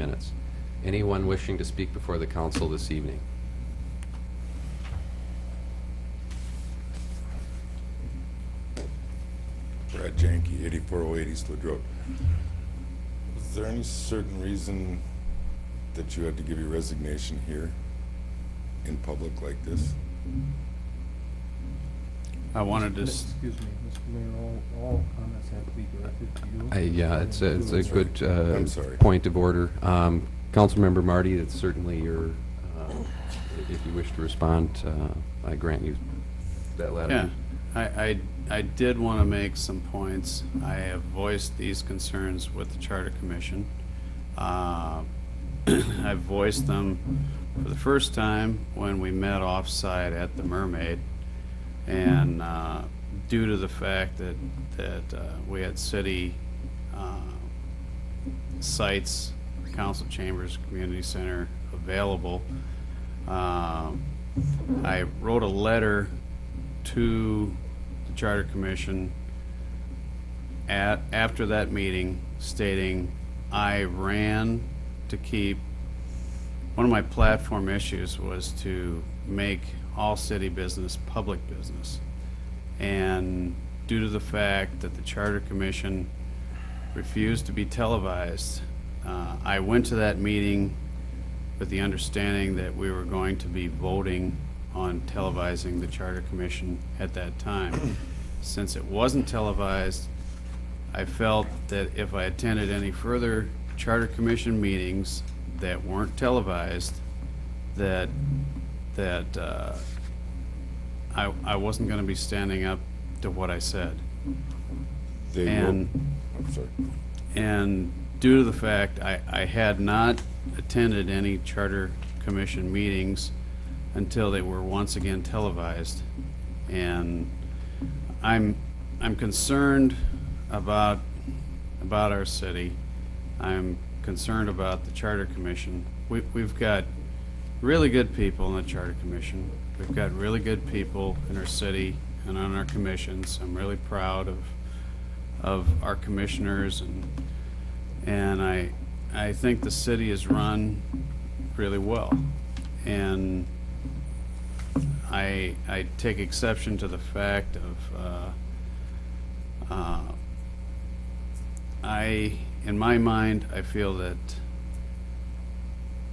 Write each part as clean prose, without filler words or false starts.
minutes. Anyone wishing to speak before the council this evening? Brad Janke, 8408 Eastwood Road. Was there any certain reason that you had to give your resignation here in public like this? I wanted to, Excuse me, Mr. Mayor, all comments have to be directed to you. Yeah, it's a good I'm sorry. point of order. Councilmember Marty, it's certainly your, if you wish to respond, I grant you that latitude. yeah, I did want to make some points. I have voiced these concerns with the Charter Commission. I've voiced them for the first time when we met off-site at the Mermaid. And due to the fact that we had city sites, council chambers, community center available, I wrote a letter to the Charter Commission after that meeting stating I ran to keep, one of my platform issues was to make all city business public business. And due to the fact that the Charter Commission refused to be televised, I went to that meeting with the understanding that we were going to be voting on televising the Charter Commission at that time. Since it wasn't televised, I felt that if I attended any further Charter Commission meetings that weren't televised, that I wasn't going to be standing up to what I said. They And- I'm sorry. And due to the fact I had not attended any Charter Commission meetings until they were once again televised. And I'm concerned about our city. I'm concerned about the Charter Commission. We've got really good people in the Charter Commission. We've got really good people in our city and on our commissions. I'm really proud of our commissioners, and I think the city is run really well. And I take exception to the fact of in my mind, I feel that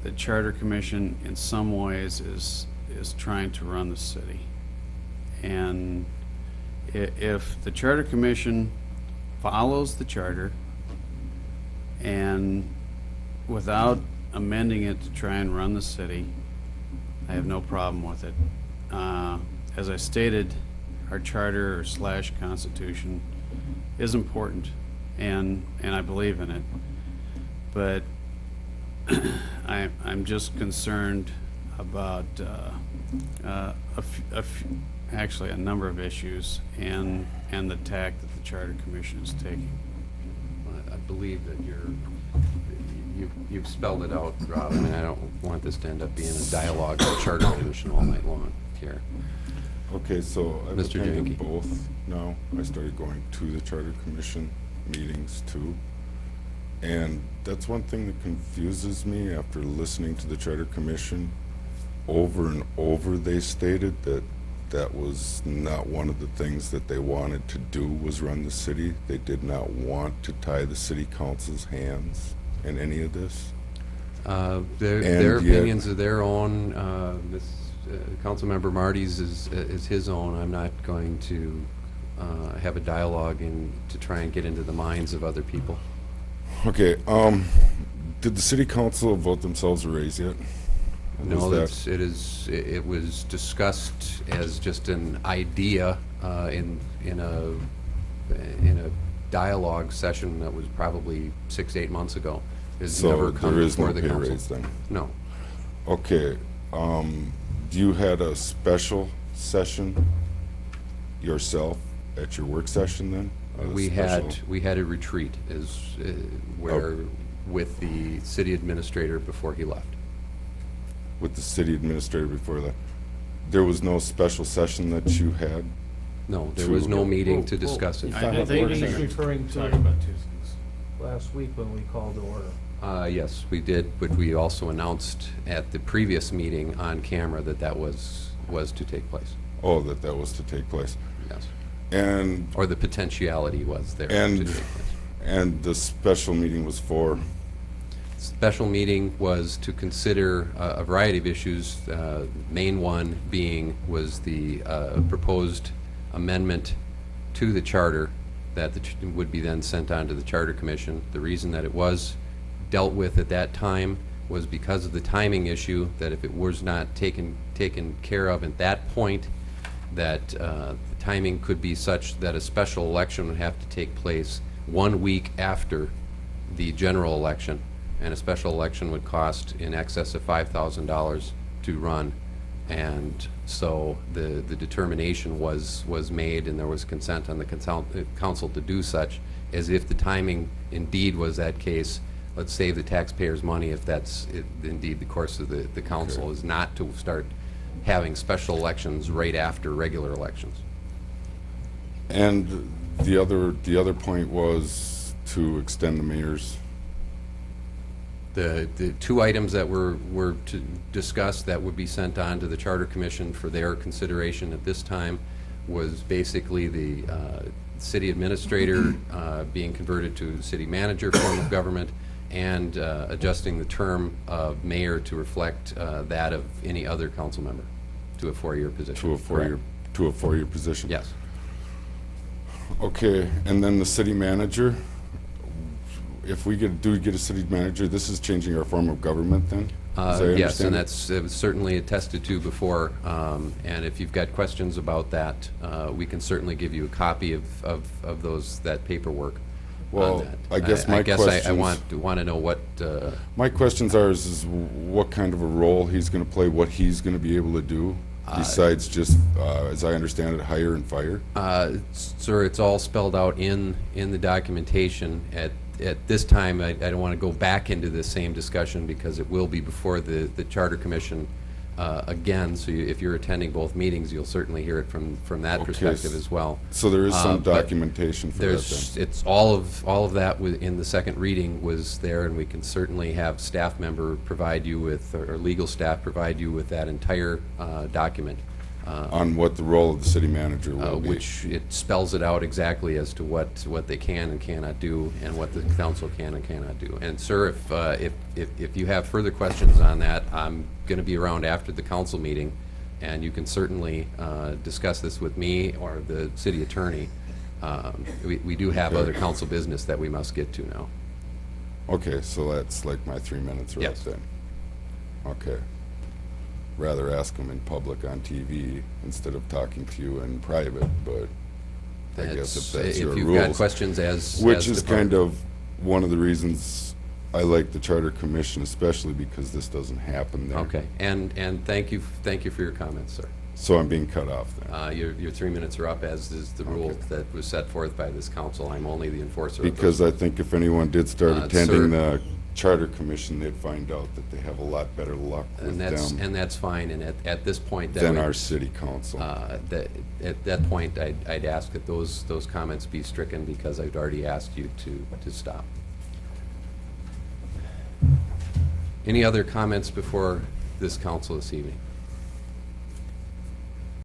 the Charter Commission in some ways is trying to run the city. And if the Charter Commission follows the charter and without amending it to try and run the city, I have no problem with it. As I stated, our charter / constitution is important, and I believe in it. But I'm just concerned about actually a number of issues and the tack that the Charter Commission is taking. I believe that you've spelled it out, Rob. I mean, I don't want this to end up being a dialogue with the Charter Commission all night long here. Okay, so I've Mr. attended Janke. both now. I started going to the Charter Commission meetings too. And that's one thing that confuses me after listening to the Charter Commission. Over and over they stated that that was not one of the things that they wanted to do was run the city. They did not want to tie the city council's hands in any of this. Their And yet- opinions are their own. Councilmember Marty's is his own. I'm not going to have a dialogue to try and get into the minds of other people. Okay, did the city council vote themselves a raise yet? No, Was that- it was discussed as just an idea in a dialogue session that was probably 6 to 8 months ago. It's So never come there is before no the pay council. raise then? No. Okay, you had a special session yourself at your work session then? A We special- had a retreat where with the city administrator before he left. With the city administrator before that. There was no special session that you had? No, there was no To- meeting to discuss it. I think He's he's referring to Talking about Tuesdays. last week when we called to order. Yes, we did, but we also announced at the previous meeting on camera that that was to take place. Oh, that was to take place. Yes. And, Or the potentiality was there to And- take place. and the special meeting was for, Special meeting was to consider a variety of issues. Main one being was the proposed amendment to the charter that would be then sent on to the Charter Commission. The reason that it was dealt with at that time was because of the timing issue, that if it was not taken care of at that point, that the timing could be such that a special election would have to take place 1 week after the general election, and a special election would cost in excess of $5,000 to run. And so the determination was made, and there was consent on the council to do such, as if the timing indeed was that case. Let's save the taxpayers money if that's indeed the course of the council, Okay. is not to start having special elections right after regular elections. and the other point was to extend the mayor's, The two items that were to discuss that would be sent on to the Charter Commission for their consideration at this time was basically the city administrator being converted to city manager form of government, and adjusting the term of mayor to reflect that of any other council member to a 4-year position. to a four-year, Correct. to a four-year position? Yes. Okay, and then the city manager, if we get a city manager, this is changing our form of government then? As I Yes, understand and it? that's it was certainly attested to before, and if you've got questions about that, we can certainly give you a copy of that paperwork on Well, that. I guess my I questions- want to know what, My questions are is what kind of a role he's gonna play, what he's gonna be able to do, besides just, as I understand it, hire and fire? sir, it's all spelled out in the documentation. At this time, I don't want to go back into the same discussion because it will be before the Charter Commission again. So if you're attending both meetings, you'll certainly hear it from that Okay, perspective as well. So there is some but documentation for that There's, then? it's all of that in the second reading was there, and we can certainly have staff member provide you with, or legal staff provide you with that entire document. On what the role of the city manager will be? Which it spells it out exactly as to what they can and cannot do, and what the council can and cannot do. And sir, if you have further questions on that, I'm going to be around after the council meeting, and you can certainly discuss this with me or the city attorney. We do have Okay. other council business that we must get to now. Okay, so that's like my 3 minutes are up Yes. then? Okay. Rather ask them in public on TV instead of talking to you in private, but I guess if that's your If you've got rules. questions as Which as is department- kind of one of the reasons I like the Charter Commission, especially because this doesn't happen there. Okay, and thank you for your comments, sir. So I'm being cut off then. Your 3 minutes are up, as is the rule Okay. that was set forth by this council. I'm only the enforcer of those. Because I think if anyone did start attending sir- the Charter Commission, they'd find out that they have a lot better luck with them And that's fine, and at this point, that than would- our city council. at that point, I'd ask that those comments be stricken, because I've already asked you to stop. Any other comments before this council this evening?